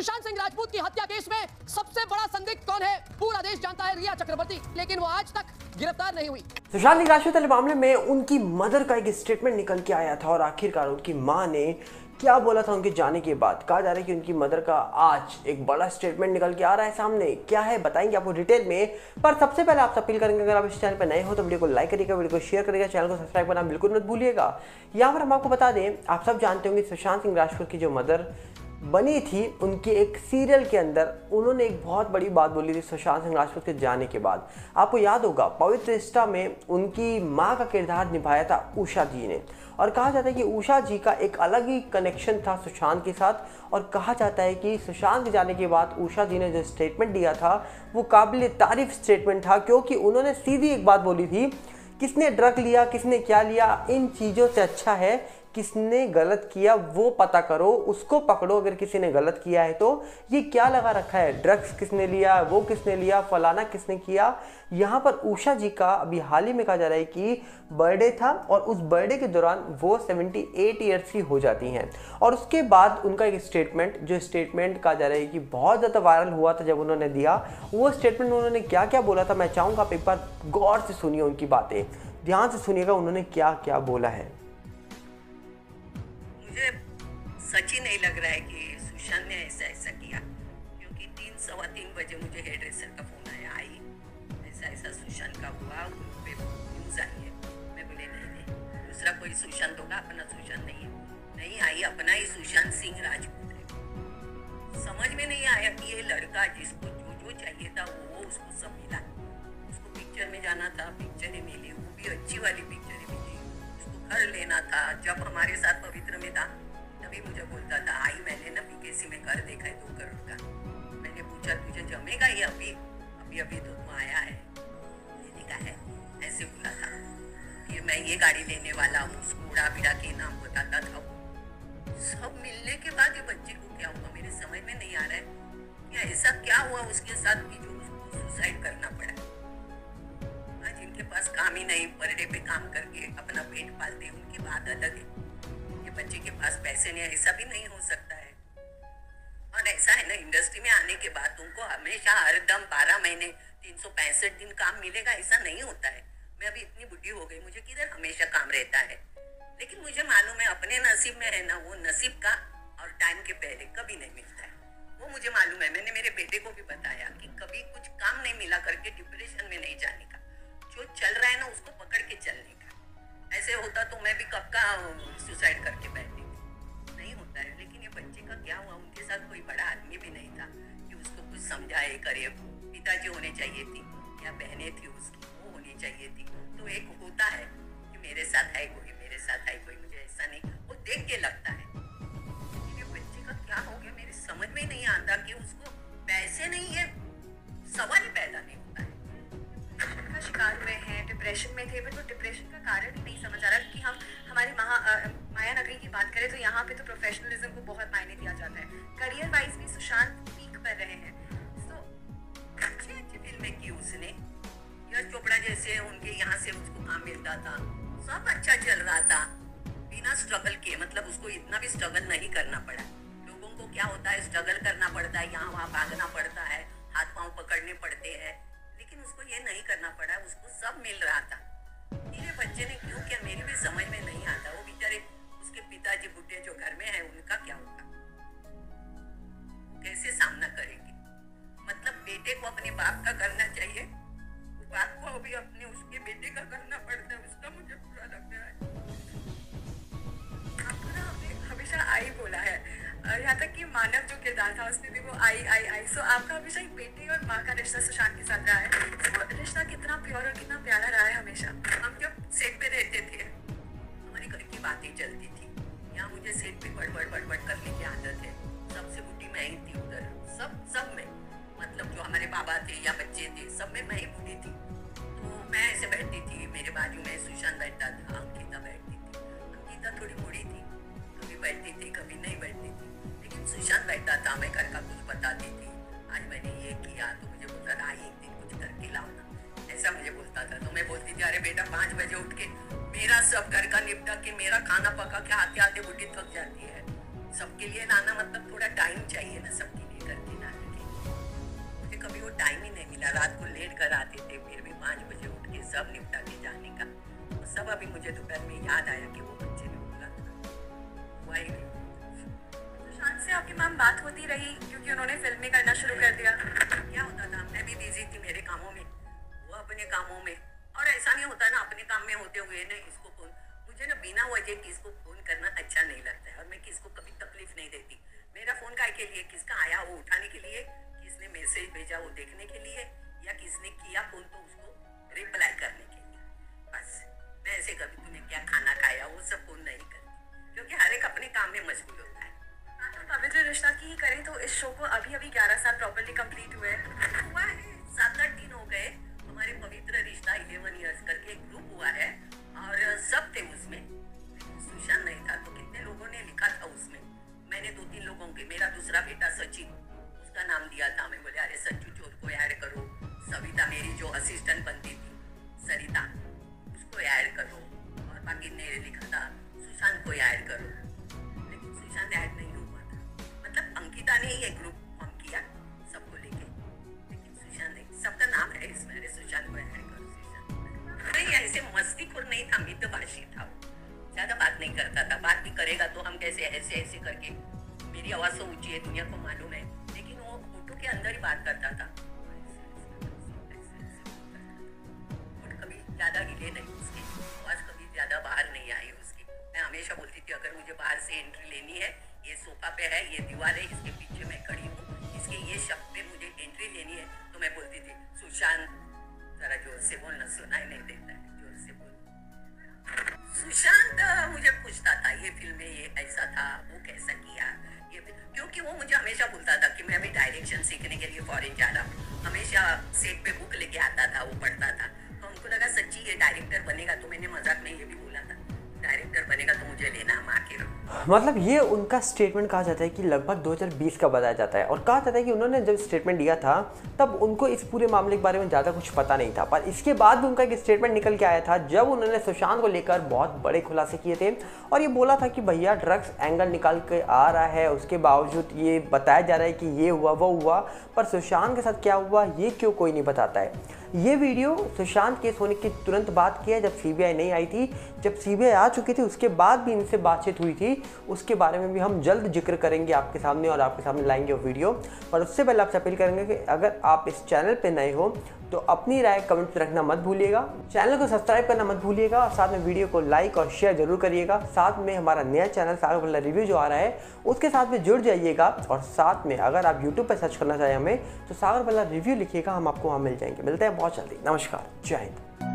सुशांत सिंह राजपूत की हत्या केस में सबसे बड़ा संदिग्ध कौन है पूरा देश जानता है, रिया चक्रवर्ती, लेकिन वो आज तक गिरफ्तार नहीं हुई। सुशांत सिंह राजपूत वाले मामले में उनकी मदर का एक स्टेटमेंट निकल के आया था और आखिरकार उनकी मां ने क्या बोला था उनके जाने के बाद। कहा जा रहा है कि उनकी मदर का आज एक बड़ा स्टेटमेंट निकल के आ रहा है सामने। क्या है बताएंगे आपको डिटेल में, पर सबसे पहले आप अपील करेंगे अगर आप इस चैनल पर नए हो तो वीडियो को लाइक करिएगा, वीडियो को शेयर करिएगा, चैनल को सब्सक्राइब करना बिल्कुल मत भूलिएगा। यहाँ पर हम आपको बता दें, आप सब जानते होंगे सुशांत सिंह राजपूत की जो मदर बनी थी, उनके एक सीरियल के अंदर उन्होंने एक बहुत बड़ी बात बोली थी सुशांत सिंह राजपूत के जाने के बाद। आपको याद होगा पवित्र रिश्ता में उनकी मां का किरदार निभाया था उषा जी ने, और कहा जाता है कि उषा जी का एक अलग ही कनेक्शन था सुशांत के साथ। और कहा जाता है कि सुशांत के जाने के बाद उषा जी ने जो स्टेटमेंट दिया था वो काबिल तारीफ स्टेटमेंट था, क्योंकि उन्होंने सीधी एक बात बोली थी, किसने ड्रग लिया किसने क्या लिया इन चीज़ों से अच्छा है किसने गलत किया वो पता करो, उसको पकड़ो। अगर किसी ने गलत किया है तो ये क्या लगा रखा है, ड्रग्स किसने लिया, वो किसने लिया, फलाना किसने किया। यहाँ पर उषा जी का अभी हाल ही में कहा जा रहा है कि बर्थडे था और उस बर्थडे के दौरान वो 78 ईयर्स की हो जाती हैं। और उसके बाद उनका एक स्टेटमेंट, जो स्टेटमेंट कहा जा रहा है कि बहुत ज़्यादा वायरल हुआ था जब उन्होंने दिया, वो स्टेटमेंट उन्होंने क्या क्या बोला था मैं चाहूँगा आप एक बार गौर से सुनिए उनकी बातें, ध्यान से सुनिएगा उन्होंने क्या क्या बोला है। मुझे सच ही नहीं लग रहा है कि सुशांत ने ऐसा किया, क्योंकि 3-3:15 बजे मुझे हेयर ड्रेसर का फोन आया, आई ऐसा सुशांत का हुआ, उन पे न्यूज़ आई है। मैं बोले नहीं, दूसरा कोई सुशांत होगा, अपना सुशांत नहीं आई, अपना ही सुशांत सिंह राजपूत है। समझ में नहीं आया कि ये लड़का जिसको जो चाहिए था वो उसको सब मिला। उसको पिक्चर में जाना था, पिक्चर ही मिली, वो भी अच्छी वाली पिक्चर ही मिली। घर लेना था, जब हमारे साथ पवित्र में था तभी मुझे बोलता था, आई मैंने ना पीकेसी में घर देखा है 2 करोड़ का। मैंने पूछा तुझे जमेगा ये अभी तो तू आया है लेने का है, ऐसे बोला था। फिर मैं ये गाड़ी लेने वाला हूँ, उसको उड़ा बिड़ा के नाम बताता था। सब मिलने के बाद ये बच्चे को क्या हुआ मेरे समझ में नहीं आ रहा है कि ऐसा क्या हुआ उसके साथ कि जो उसको सुसाइड करना पड़ा। जिनके पास काम ही नहीं, पर डे पे काम करके अपना पेट पालते, उनकी बात अलग है। ये बच्चे के पास पैसे नहीं, ऐसा भी नहीं हो सकता है। और ऐसा है ना, इंडस्ट्री में आने के बाद तुमको हमेशा हरदम 12 महीने 365 दिन काम मिलेगा, ऐसा नहीं होता है। मैं अभी इतनी बुढ़ी हो गई, मुझे किधर हमेशा काम रहता है। लेकिन मुझे मालूम है अपने नसीब में है ना, वो नसीब का और टाइम के पहले कभी नहीं मिलता है, वो मुझे मालूम है। मैंने मेरे बेटे को भी बताया कि कभी कुछ काम नहीं मिला करके डिप्रेशन में नहीं जाने का, जो चल रहा है ना उसको पकड़ के चलने का। ऐसे होता तो मैं भी कब का सुसाइड करके बैठती थी, नहीं होता है। लेकिन ये बच्चे का क्या हुआ, उनके साथ कोई बड़ा आदमी भी नहीं था कि उसको कुछ समझाए करे। पिताजी होने चाहिए थी या बहनें थी उसकी, वो होनी चाहिए थी। तो एक होता है कि मेरे साथ है कोई, मेरे साथ है कोई, मुझे ऐसा नहीं, वो देख के लगता है। लेकिन ये बच्चे का क्या हो गया मेरे समझ में नहीं आता कि उसको पैसे नहीं है, सवाल ही पैदा नहीं होता है। का शिकार हुए हैं, डिप्रेशन में थे, बट वो डिप्रेशन का कारण ही नहीं समझ आ रहा। कि हम हमारी माया नगरी की बात करें तो यहाँ पे तो प्रोफेशनलिज्म को बहुत मायने दिया जाता है। करियर वाइज भी सुशांत पीक पर रहे हैं। तो अच्छी फिल्में की उसने, यश चोपड़ा जैसे उनके यहाँ से उसको काम मिलता था, सब अच्छा चल रहा था बिना स्ट्रगल के। मतलब उसको इतना भी स्ट्रगल नहीं करना पड़ा। लोगों को क्या होता है, स्ट्रगल करना पड़ता है, यहाँ वहाँ भागना पड़ता है, हाथ पाँव पकड़ने पड़ते हैं, लेकिन उसको ये नहीं करना पड़ा, उसको सब मिल रहा था। मेरे बच्चे ने क्यों किया मेरी भी समझ में नहीं आता। वो बेचारे उसके पिताजी बुढ़े जो घर में है उनका क्या होगा, कैसे सामना करेंगे। मतलब बेटे को अपने बाप का करना चाहिए, बाप को अभी अपने उसके बेटे का करना पड़ता है, उसका मुझे बुरा लग रहा है। आपको ना आपने हमेशा आई बोला है, यहाँ तक कि मानव जो किरदार था उसमें भी वो आई। सो आपका हमेशा एक बेटे और माँ का रिश्ता सुशांत के साथ रहा है। तो रिश्ता कितना प्योर और कितना प्यारा रहा है हमेशा। हम जब सेट पे रहते थे हमारी घर की बातें चलती थी, यहाँ मुझे सेट पे बड़बड़ करने की आदत है। सबसे बूढ़ी मैं ही थी उधर, सब में, मतलब जो हमारे बाबा थे या बच्चे थे सब में मैं ही बूढ़ी थी। तो मैं ऐसे बैठती थी, मेरे बाजू में सुशांत बैठता था, अंकिता बैठती थी। अंकिता थोड़ी बूढ़ी थी, कभी बैठती थी कभी नहीं बैठती थी, लेकिन सुशांत बैठता था। मैं घर का कुछ बताती थी, आज मैंने ये किया, तो मुझे बोलता था एक दिन कुछ करके लाओ ना, ऐसा मुझे बोलता था। तो मैं बोलती थी अरे बेटा 5 बजे उठ के मेरा सब घर का निपटा के मेरा खाना पका के आते आते बुढ़ी थक जाती है। सबके लिए लाना मतलब थोड़ा टाइम चाहिए ना सबके लिए। घर आते थे, फिर भी 5 बजे उठ के सब निपटा के जाने का। तो सब अभी मुझे दोपहर में याद आया कि वो बच्चे ने बोला था, हुआ ही नहीं। सुशांत से आपकी मैम बात होती रही क्योंकि उन्होंने फिल्म में करना शुरू कर दिया? क्या होता था, मैं भी बिजी थी मेरे कामों में, वो अपने कामों में। और ऐसा नहीं होता ना, अपने काम में होते हुए ना इसको फोन, मुझे ना बिना वजह किसको फोन करना अच्छा नहीं लगता है, और मैं किसको कभी तकलीफ नहीं देती। मेरा फोन काय के लिए, किसका आया वो उठाने के लिए, किसने मैसेज भेजा वो देखने के लिए, या किसने किया फोन तो उसको रिप्लाई करने के लिए। बस मैं ऐसे कभी तूने क्या खाना खाया वो सब फोन नहीं करती, क्योंकि हर एक अपने काम में मशगूल होता है। पवित्र रिश्ता की ही करें तो इस शो को अभी 11 साल प्रॉपर्ली कंप्लीट हुए हुआ है, 7-8 दिन हो गए। हमारे पवित्र रिश्ता 11 इयर्स करके एक ग्रुप हुआ है, और सब थे उसमें, सुशांत नहीं था। तो कितने लोगों ने लिखा था उसमें, मैंने 2-3 लोगों के, मेरा दूसरा बेटा सचिन, उसका नाम दिया था। मैं बोले अरे सच्चू चोर को ऐड करो, सविता मेरी जो असिस्टेंट बनती थी सरिता, उसको ऐड करो, और बाकी ने लिखा था सुशांत को ऐड करो, लेकिन सुशांत ऐड नहीं हुआ था। मतलब अंकिता ने ही एक ग्रुप फॉर्म किया सबको लेके, लेकिन सुशांत नहीं। सबका नाम है इसमें, अरे सुशांत को ऐड करो, सुशांत नहीं। ऐसे मस्तीखोर नहीं था, मितभाषी था, ज्यादा बात नहीं करता था। बात भी करेगा तो हम कैसे ऐसे ऐसे करके, मेरी आवाज तो ऊंची है, दुनिया को मालूम है, लेकिन वो फोटो के अंदर ही बात करता था। कभी ज्यादा हिले नहीं उसकी आवाज, कभी ज्यादा बाहर नहीं आई उसकी। मैं हमेशा बोलती थी अगर मुझे बाहर से एंट्री लेनी है, ये सोफा पे है, ये दीवार है, इसके पीछे मैं खड़ी हूँ, इसके ये शब्द पे मुझे एंट्री लेनी है, तो मैं बोलती थी सुशांत जरा जोर से बोलना, सुनाई नहीं देता है, जोर से बोल। सुशांत मुझे पूछता था ये फिल्म में ये ऐसा था, वो कैसा किया, ये क्योंकि वो मुझे हमेशा बोलता था कि मैं अभी डायरेक्शन सीखने के लिए फॉरेन जा रहा हूँ। हमेशा सेट पे बुक लेके आता था, वो पढ़ता था, तो हमको लगा सच्ची ये डायरेक्टर बनेगा। तो मैंने मजाक में ये भी बोला था, डायरेक्टर बनेगा तो मुझे लेना, हम आके रहो। मतलब ये उनका स्टेटमेंट कहा जाता है कि लगभग 2020 का बताया जाता है, और कहा जाता है कि उन्होंने जब स्टेटमेंट दिया था तब उनको इस पूरे मामले के बारे में ज़्यादा कुछ पता नहीं था, पर इसके बाद भी उनका एक स्टेटमेंट निकल के आया था जब उन्होंने सुशांत को लेकर बहुत बड़े खुलासे किए थे, और ये बोला था कि भैया ड्रग्स एंगल निकाल के आ रहा है, उसके बावजूद ये बताया जा रहा है कि ये हुआ वो हुआ, पर सुशांत के साथ क्या हुआ ये क्यों कोई नहीं बताता है। ये वीडियो सुशांत केस होने की तुरंत बाद की है, जब सीबीआई नहीं आई थी। जब सीबीआई आ चुकी थी उसके बाद भी इनसे बातचीत हुई थी, उसके बारे में भी हम जल्द जिक्र करेंगे आपके सामने, और आपके सामने लाएंगे वो वीडियो। पर उससे पहले आपसे अपील करेंगे कि अगर आप इस चैनल पे नए हो तो अपनी राय कमेंट में रखना मत भूलिएगा, चैनल को सब्सक्राइब करना मत भूलिएगा, और साथ में वीडियो को लाइक और शेयर जरूर करिएगा। साथ में हमारा नया चैनल सागर बल्ला रिव्यू जो आ रहा है उसके साथ में जुड़ जाइएगा, और साथ में अगर आप यूट्यूब पर सर्च करना चाहें हमें तो सागर बल्ला रिव्यू लिखिएगा, हम आपको वहाँ मिल जाएंगे। मिलते हैं बहुत जल्दी, नमस्कार, जय हिंद।